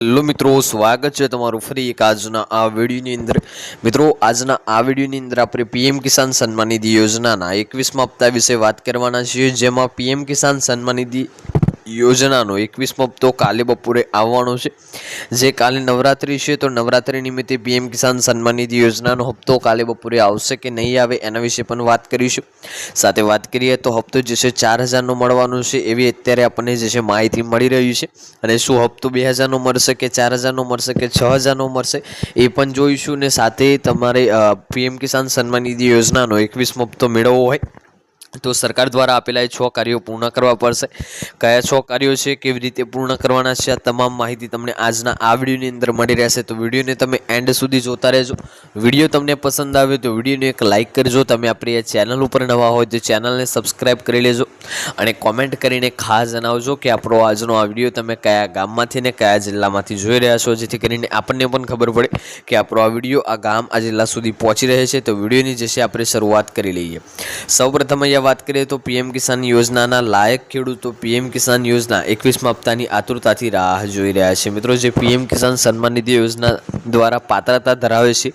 Hello મિત્રો, સ્વાગત છે તમારું ફરી એક આજના આ વિડીયોની અંદર। મિત્રો, આજના આ વિડીયોની અંદર આપણે પીએમ કિસાન સન્માન નિધિ યોજનાના 21મા હપ્તા વિશે વાત કરવાના છીએ, જેમાં પીએમ કિસાન સન્માન નિધિ યોજનાનો 21મો હપ્તો કાલે બપોરે આવવાનો છે। જે કાલે નવરાત્રી છે, તો નવરાત્રી નિમિત્તે પીએમ કિસાન સન્માન નિધિ યોજનાનો હપ્તો કાલે બપોરે આવશે કે નહીં આવે એના વિશે પણ વાત કરીશું। સાથે વાત કરીએ તો હપ્તો જે છે 4000નો મળવાનો છે એવી અત્યારે આપણને જે છે માહિતી મળી રહી છે। અને શું હપ્તો 2000નો મળશે કે 4000નો મળશે કે 6000નો મળશે એ પણ જોઈશું। ને સાથે તમારે પીએમ કિસાન સન્માન નિધિ યોજનાનો 21મો હપ્તો મેળવવો હોય તો સરકાર દ્વારા આપેલા 6 કાર્યો પૂર્ણ કરવા પડશે। કયા 6 કાર્યો છે, કેવી રીતે પૂર્ણ કરવાના છે, આ તમામ માહિતી તમને આજના આ વિડીયોની અંદર મળી રહેશે। તો વિડીયોને તમે એન્ડ સુધી જોતા રહેજો। વિડીયો તમને પસંદ આવે તો વિડીયોને એક લાઇક કરજો। તમે આપણી આ ચેનલ ઉપર નવા હોય તો ચેનલને સબસ્ક્રાઈબ કરી લેજો અને કોમેન્ટ કરીને ખાસ જણાવજો કે આપણો આજનો આ વિડીયો તમે કયા ગામમાંથી ને કયા જિલ્લામાંથી જોઈ રહ્યા છો, જેથી કરીને આપણને પણ ખબર પડે કે આપણો આ વિડીયો આ ગામ આ જિલ્લા સુધી પહોંચી રહે છે। તો વિડીયોની જે છે આપણે શરૂઆત કરી લઈએ। સૌપ્રથમ વાત કરીએ તો પીએમ કિસાન યોજનાના લાયક ખેડૂતો પીએમ કિસાન યોજના 21મા હપ્તાની આતુરતાથી રાહ જોઈ રહ્યા છે। મિત્રો, જે પીએમ કિસાન સન્માન નિધિ યોજના દ્વારા પાત્રતા ધરાવે છે,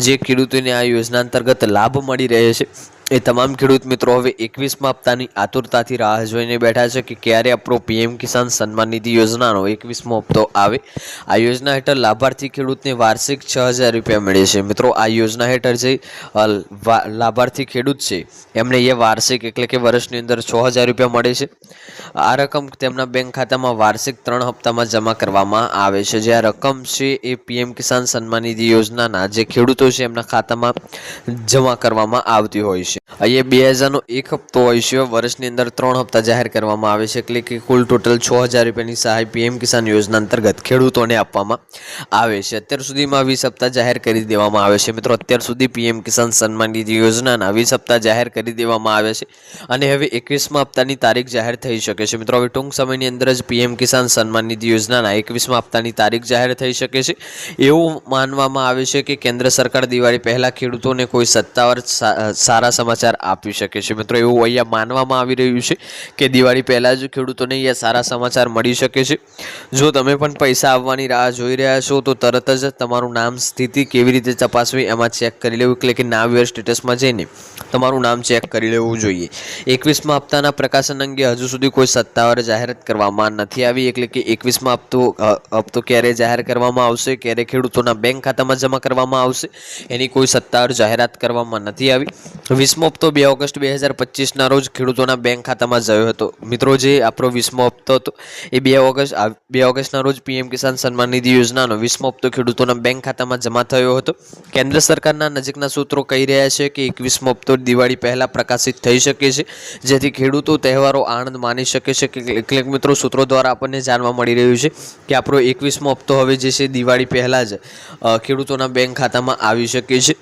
જે ખેડૂતોને આ યોજના અંતર્ગત લાભ મળી રહે છે, એ તમામ ખેડૂત મિત્રો હવે 21મા હપ્તાની આતુરતાથી રાહ જોઈને બેઠા છે કે ક્યારે આપણો પીએમ કિસાન સન્માન નિધિ યોજનાનો 21મો હપ્તો આવે। આ યોજના હેઠળ લાભાર્થી ખેડૂતને વાર્ષિક 6000 રૂપિયા મળે છે। મિત્રો, આ યોજના હેઠળ જે લાભાર્થી ખેડૂત છે એમને એ વાર્ષિક એટલે કે વર્ષની અંદર 6000 રૂપિયા મળે છે। આ રકમ તેમના બેંક ખાતામાં વાર્ષિક 3 હપ્તામાં જમા કરવામાં આવે છે। જે આ રકમ છે એ પીએમ કિસાન સન્માન નિધિ યોજનાના જે ખેડૂતો છે એમના ખાતામાં જમા કરવામાં આવતી હોય છે। અહીંયા 2000નો એક હપ્તો હોય છે, વર્ષની અંદર 3 હપ્તા જાહેર કરવામાં આવે છે, એટલે કે કુલ ટોટલ 6000 રૂપિયાની સહાય પીએમ કિસાન યોજના અંતર્ગત ખેડૂતોને આપવામાં આવે છે। અત્યાર સુધીમાં 20 હપ્તા જાહેર કરી દેવામાં આવે છે। મિત્રો, અત્યાર સુધી પીએમ કિસાન સન્માન નિધિ યોજનાના 20 હપ્તા જાહેર કરી દેવામાં આવે છે અને હવે 21મા હપ્તાની તારીખ જાહેર થઈ શકે છે। મિત્રો, હવે ટૂંક સમયની અંદર જ પીએમ કિસાન સન્માન નિધિ યોજનાના 21મા હપ્તાની તારીખ જાહેર થઈ શકે છે। એવું માનવામાં આવે છે કે કેન્દ્ર સરકાર દિવાળી પહેલાં ખેડૂતોને કોઈ સત્તાવાર સારા સમાચાર આપી શકે છે। મિત્રો, એવું અહીંયા માનવામાં આવી રહ્યું છે કે દિવાળી પહેલાં જ ખેડૂતોને અહીંયા સારા સમાચાર મળી શકે છે। જો તમે પણ પૈસા આવવાની રાહ જોઈ રહ્યા છો તો તરત જ તમારું નામ સ્થિતિ કેવી રીતે તપાસવી એમાં ચેક કરી લેવું, એટલે કે નાવ યોર સ્ટેટસમાં જઈને તમારું નામ ચેક કરી લેવું જોઈએ। 21મા હપ્તાના પ્રકાશન અંગે હજુ સુધી કોઈ સત્તાવાર જાહેરાત કરવામાં નથી આવી, એટલે કે 21મા હપ્તો ક્યારે જાહેર કરવામાં આવશે, ક્યારે ખેડૂતોના બેંક ખાતામાં જમા કરવામાં આવશે એની કોઈ સત્તાવાર જાહેરાત કરવામાં નથી આવી। 20મો હપ્તો 2 ઓગસ્ટ 2025ના રોજ ખેડૂતોના બેંક ખાતામાં ગયો હતો। મિત્રો, જે આપણો 20મો હપ્તો હતો એ 2 ઓગસ્ટના રોજ પીએમ કિસાન સન્માન નિધિ યોજનાનો 20મો હપ્તો ખેડૂતોના બેંક ખાતામાં જમા થયો હતો। કેન્દ્ર સરકારના નજીકના સૂત્રો કહી રહ્યા છે કે 21મો હપ્તો દિવાળી પહેલા પ્રકાશિત થઈ શકે છે, જેથી ખેડૂતો તહેવારો આનંદ માણી શકે છે। એટલે મિત્રો, સૂત્રો દ્વારા આપણને જાણવા મળી રહ્યું છે કે આપણો 21મો હપ્તો હવે જે છે દિવાળી પહેલાં જ ખેડૂતોના બેંક ખાતામાં આવી શકે છે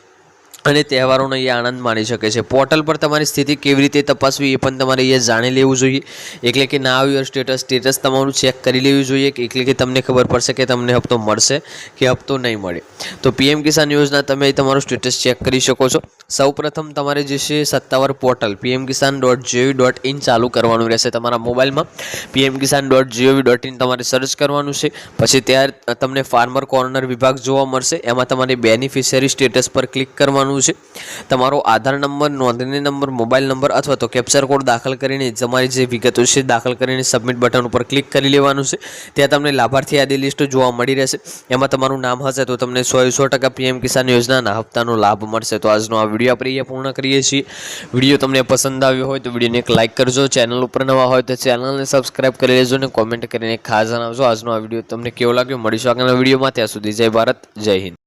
અને તહેવારોનો એ આનંદ માણી શકે છે। પોર્ટલ પર તમારી સ્થિતિ કેવી રીતે તપાસવી એ પણ તમારે એ જાણી લેવું જોઈએ, એટલે કે નાવ યોર સ્ટેટસ તમારું ચેક કરી લેવું જોઈએ, એટલે કે તમને ખબર પડશે કે તમને હપ્તો મળશે કે હપ્તો નહીં મળે। તો પીએમ કિસાન યોજના તમે તમારું સ્ટેટસ ચેક કરી શકો છો। સૌપ્રથમ તમારે જે છે સત્તાવાર પોર્ટલ pmkisan.gov.in ચાલુ કરવાનું રહેશે તમારા મોબાઈલમાં। pmkisan.gov.in તમારે સર્ચ કરવાનું છે, પછી ત્યાં તમને ફાર્મર કોર્નર વિભાગ જોવા મળશે, એમાં તમારે બેનિફિશિયરી સ્ટેટસ પર ક્લિક કરવાનું છે। તમારો આધાર નંબર, નોંધણી નંબર, મોબાઈલ નંબર અથવા તો કેપ્ચર કોડ દાખલ કરીને તમારી જે વિગતો છે દાખલ કરીને સબમિટ બટન ઉપર ક્લિક કરી લેવાનું છે। ત્યાં તમને લાભાર્થી યાદી લિસ્ટ જોવા મળી રહેશે, એમાં તમારું નામ હશે તો તમને 100% પીએમ કિસાન યોજનાના હપ્તાનો લાભ મળશે। તો આજનો આ વિડીયો આપણે અહીંયા પૂર્ણ કરીએ છીએ। વિડીયો તમને પસંદ આવ્યો હોય તો વિડીયોને એક લાઇક કરજો, ચેનલ ઉપર નવા હોય તો ચેનલને સબસ્ક્રાઈબ કરી લેજો અને કોમેન્ટ કરીને ખાસ જણાવજો આજનો આ વિડીયો તમને કેવો લાગ્યો। મળીશું આગળના વિડીયોમાં, ત્યાં સુધી જય ભારત, જય હિન્દ।